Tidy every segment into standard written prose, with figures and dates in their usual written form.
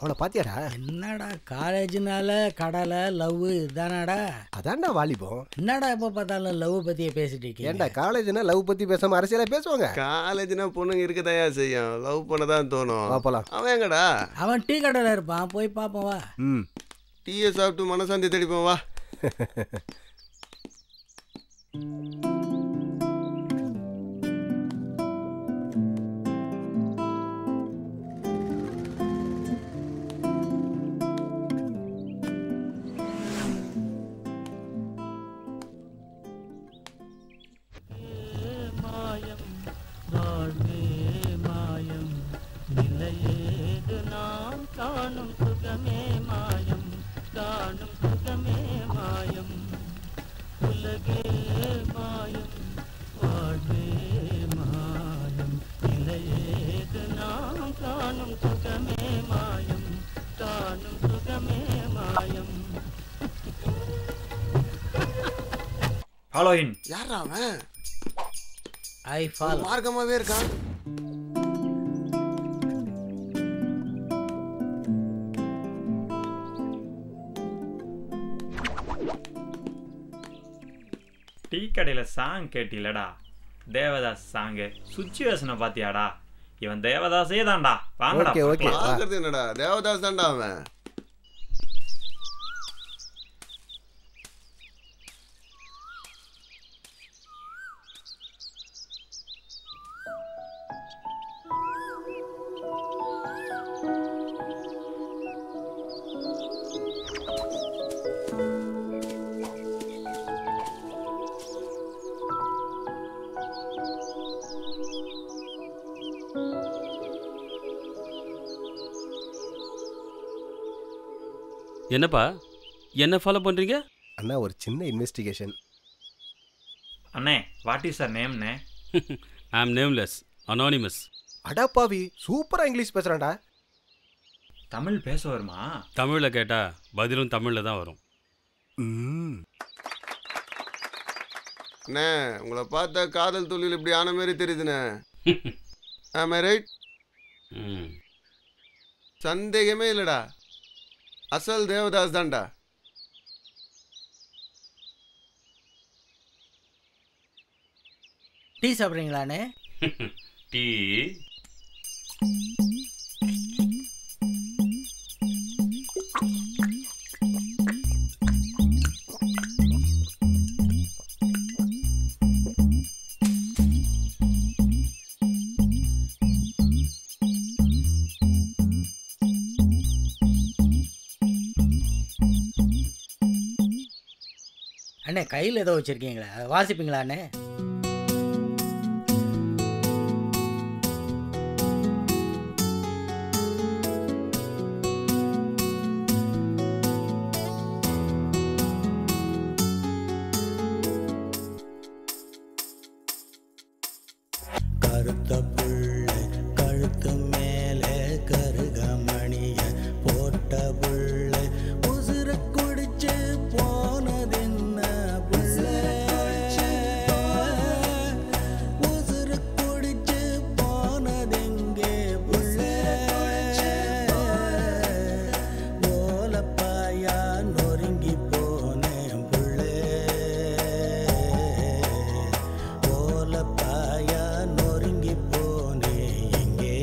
அவளை பாத்தியாடா? என்னடா காலேஜ்னால கடலை லவ் இதானடா? அதான்டா வாலிபம். என்னடா எப்போ பார்த்தாலும் லவ் பற்றியே பேசிட்டு இருக்கீங்க? ஏன்டா காலேஜ்னா லவ் பற்றி பேசாமல் அரசியலாக பேசுவாங்க? காலேஜ்னா பொண்ணுங்க இருக்க தயா செய்யும், லவ் பண்ண தான் தோணும். பார்ப்பலாம். அவன் எங்கடா? அவன் டீ கடையில் இருப்பான், போய் பார்ப்போம் வா. டீயை சாப்பிட்டு மனசாந்தி தேடிப்போம் வா. ஃபாலோ இன். யாரா அவன்? I follow. மார்க்கமாவே இருக்கான். டீ கடையில் சாங் கேட்டிலடா, தேவதாஸ் சாங்கு. சுச்சுவேஷனை பார்த்தியாடா? இவன் தேவதாஸே தான்டா. வாங்கடா. பார்க்கறது என்னடா, தேவதாஸ் தான்டா அவன். என்னப்பா என்ன ஃபாலோ பண்ணுறீங்க? அண்ணா ஒரு சின்ன இன்வெஸ்டிகேஷன். அண்ணே, வாட் இஸ் யுவர் நேம்ண்ணே? ஐ ஆம் நேம்லெஸ், அனானிமஸ். அடாப்பாவி, சூப்பராக இங்கிலீஷ் பேசுகிறான்டா. தமிழ் பேச வருமா? தமிழில் கேட்டால் பதிலும் தமிழில் தான் வரும். அண்ணே, உங்களை பார்த்தா காதல் தொழில் இப்படி ஆன மாதிரி தெரியுதுண்ணே. ஆமா ரைட்? சந்தேகமே இல்லைடா, அசல் தேவதாஸ் தான்டா. டீ சாப்பிட்றீங்களாண்ணே? டீ அண்ணே, கையில் ஏதோ வச்சுருக்கீங்களா? வாசிப்பீங்களா அண்ணே? கருத்த புள்ள கழுத்து மேலே கருகமணிய போட்ட புள்ள உசுர குடிச்சு போனதென்ன புள்ள, உசுர குடிச்சு போனதெங்கே புள்ள, ஓலப்பாயா நொறுங்கி போனேன் புள்ள, ஓலப்பாயா நொறுங்கி போனே எங்கே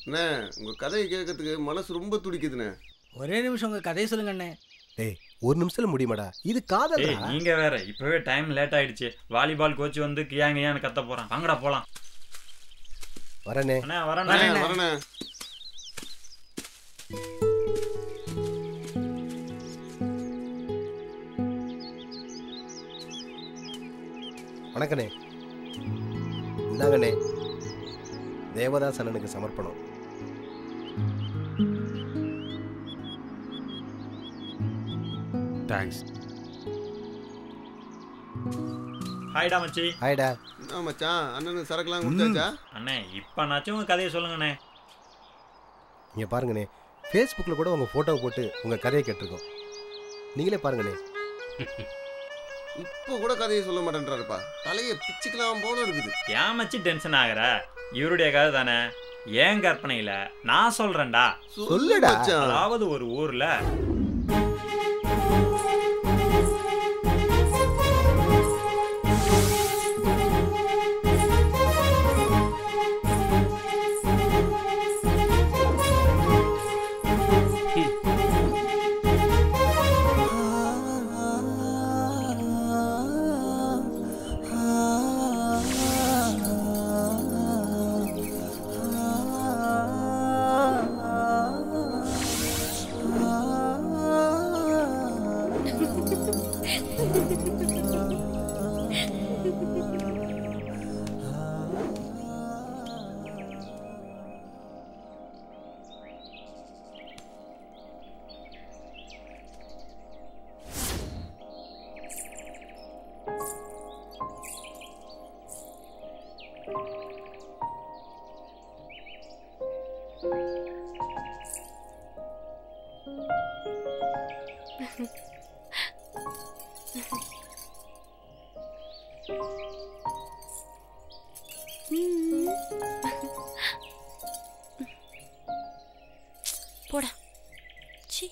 அண்ணே உங்கள் கதையை கேட்கறதுக்கு மனசு ரொம்ப துடிக்குதுண்ணே. ஒரே நிமிஷம் உங்கள் கதையை சொல்லுங்க அண்ணே. டேய் ஒரு நிமிஷத்துல முடியுமாடா? இது காதல். ஏய் நீங்க வேற இப்பவே டைம் லேட் ஆயிடுச்சு. வாலிபால் கோச் வந்து கியாங்கயான்னு கத்த போறான். வாங்கடா போலாம். வரனே. அண்ணா வரேண்ணே. வரண்ணே. வணக்கண்ணே. இந்தாங்கண்ணே தேவதாஸ் அண்ணனுக்கு சமர்ப்பணம். தேங்க்ஸ். ஹாய்டா மச்சி. ஹாய்டா. என்ன மச்சான் அண்ணனுக்கு சரக்குலாம் கொடுத்தாச்சா? அண்ணே இப்போனாச்சும் உங்கள் கதையை சொல்லுங்கண்ணே. இங்கே பாருங்கண்ணே, ஃபேஸ்புக்கில் கூட உங்கள் ஃபோட்டோவை போட்டு உங்கள் கதையை கேட்டிருக்கோம். நீங்களே பாருங்கண்ணே. இப்போ கூட கதையை சொல்ல மாட்டேன்றாருப்பா. தலையை பிச்சுக்கலாம் போல இருக்குது. ஏன் மச்சி டென்ஷன் ஆகிற? இவருடைய கதை தானே, ஏன் கற்பனையில் நான் சொல்கிறேன்டா. சொல்லுடா. அதாவது ஒரு ஊரில் போடா. சி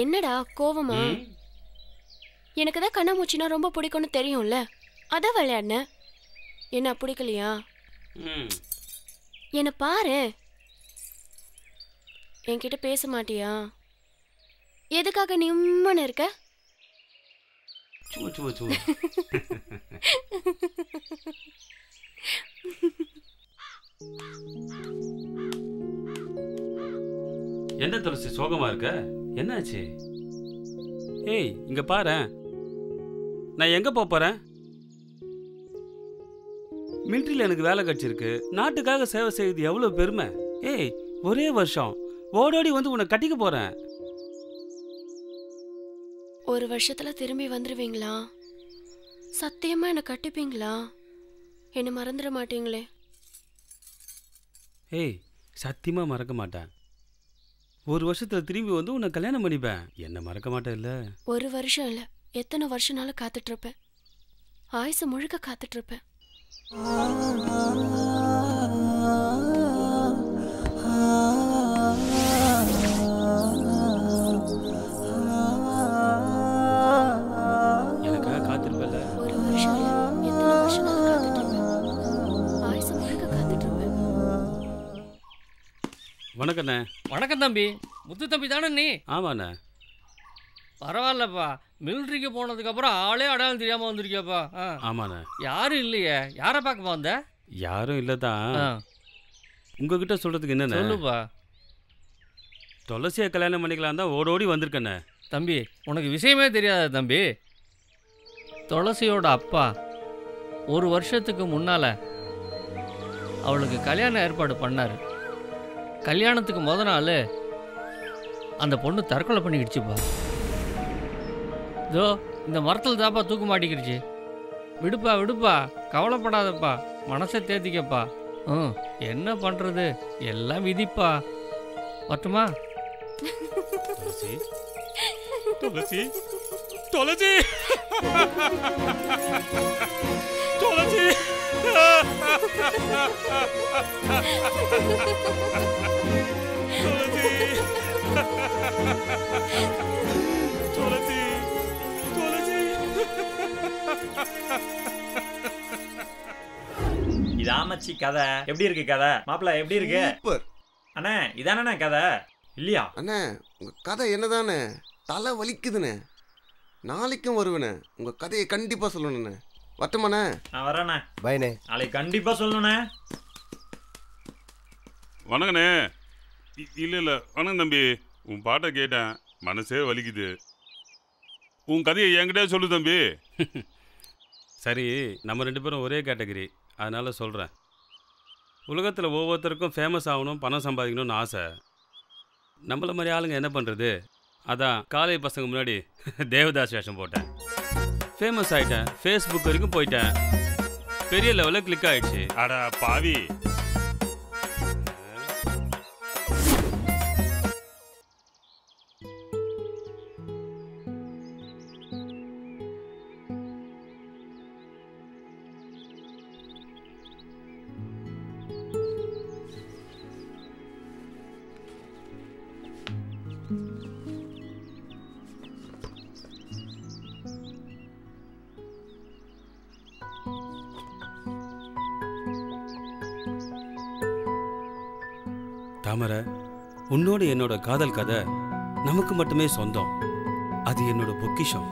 என்னடா கோவமா? எனக்கு தான் கண்ணாமூச்சினா ரொம்ப பிடிக்கும்னு தெரியும்ல, அதான் விளையாடுன. என்ன பிடிக்கலையா? என்ன பாரு. என்கிட்ட பேச மாட்டியா? எதுக்காக நிம்மன்னு இருக்க? சும்மா சும்மா சும்மா. என்ன துளசி சோகமா இருக்க? என்னாச்சு? ஏய் இங்க பாரு, நான் எங்க போறேன்? மிலிட்ரியில் எனக்கு வேலை கிடைச்சிருக்கு. நாட்டுக்காக சேவை செய்வது எவ்வளவு பெருமை. ஏய் ஒரே வருஷம் ஓடோடி வந்து உன்னை கட்டிக்க போறேன். ஒரு வருஷத்துல திரும்பி வந்துருவீங்களா? சத்தியமா என்ன கட்டிப்பீங்களா? என்ன மறந்துட மாட்டீங்களே? ஏய் சத்தியமா மறக்க மாட்டேன். ஒரு வருஷத்துல திரும்பி வந்து உன்னை கல்யாணம் பண்ணிப்பேன். என்ன மறக்க மாட்டேன் இல்ல? ஒரு வருஷம் இல்ல, எத்தனை வருஷம்னாலும் காத்துட்டு இருப்பேன். ஆயுசு முழுக்க காத்துட்டு இருப்பேன். எனக்காக காத்திருப்பல. ஒரு வருஷம் இல்ல, எத்தனை வருஷம்னாலும் காத்துட்டு இருப்பேன். ஆயுசு முழுக்க காத்துட்டு இருப்பேன். வணக்கண்ணே. வணக்கம் தம்பி. முத்து தம்பி தானே நீ? ஆமாண்ணே. பரவாயில்லப்பா, மிலிட்ரிக்கு போனதுக்கப்புறம் ஆளே அடையாளம் தெரியாமல் வந்திருக்கியாப்பா. ஆமாண்ணே. யாரும் இல்லையே, யாரை பார்க்க வந்த? யாரும் இல்லை தான். உங்ககிட்ட சொல்கிறதுக்கு என்னண்ணே? சொல்லுப்பா. துளசியை கல்யாணம் பண்ணிக்கலாம் தான் ஓடோடி வந்திருக்கண்ணே. தம்பி உனக்கு விஷயமே தெரியாத தம்பி. துளசியோட அப்பா ஒரு வருஷத்துக்கு முன்னால் அவளுக்கு கல்யாணம் ஏற்பாடு பண்ணார். கல்யாணத்துக்கு முத நாள் அந்த பொண்ணு தற்கொலை பண்ணிக்கிடுச்சுப்பா. இதோ இந்த மரத்தில் தாப்பா தூக்கு மாட்டிக்கிடுச்சு. விடுப்பா விடுப்பா, கவலைப்படாதப்பா, மனசை தேத்திக்கப்பா. என்ன பண்ணுறது, எல்லாம் விதிப்பா. வரட்டுமா? துளசி துளசி துளசி துளசி துளசி துளசி. இதாமச்சி கதை எப்படி இருக்கு கதை? மாப்பிள்ள எப்படி இருக்கு? சூப்பர் அண்ணே இதானே கதை இல்லையா? அண்ணே உங்க கதை என்னதானே தலை வலிக்குதுண்ணே. நாளைக்கும் வருவேண்ணே. உங்க கதையை கண்டிப்பா சொல்லணுண்ணே. வரட்டுமாண்ணே? நான் வரேண்ணே. பையனே. நாளைக்கு கண்டிப்பா சொல்லணுண்ணே. வணக்கண்ணே. இல்லை வணக்கம் தம்பி. உன் பாட்டை கேட்டேன், மனசே வலிக்குது. உன் கதையை என்கிட்டே சொல்லு தம்பி. சரி, நம்ம 2 பேரும் ஒரே கேட்டகரி, அதனால சொல்கிறேன். உலகத்தில் ஒவ்வொருத்தருக்கும் ஃபேமஸ் ஆகணும், பணம் சம்பாதிக்கணும்னு ஆசை. நம்மள மாதிரி ஆளுங்க என்ன பண்ணுறது? அதான் காலேஜ் பசங்க முன்னாடி தேவதாஸ் வேஷம் போட்டேன். ஃபேமஸ் ஆகிட்டேன், ஃபேஸ்புக் வரைக்கும் போயிட்டேன். பெரிய லெவலில் கிளிக் ஆகிடுச்சு. அட பாவி. தாமரை, உன்னோட என்னோட காதல் கதை நமக்கு மட்டுமே சொந்தம். அது என்னோட பொக்கிஷம்.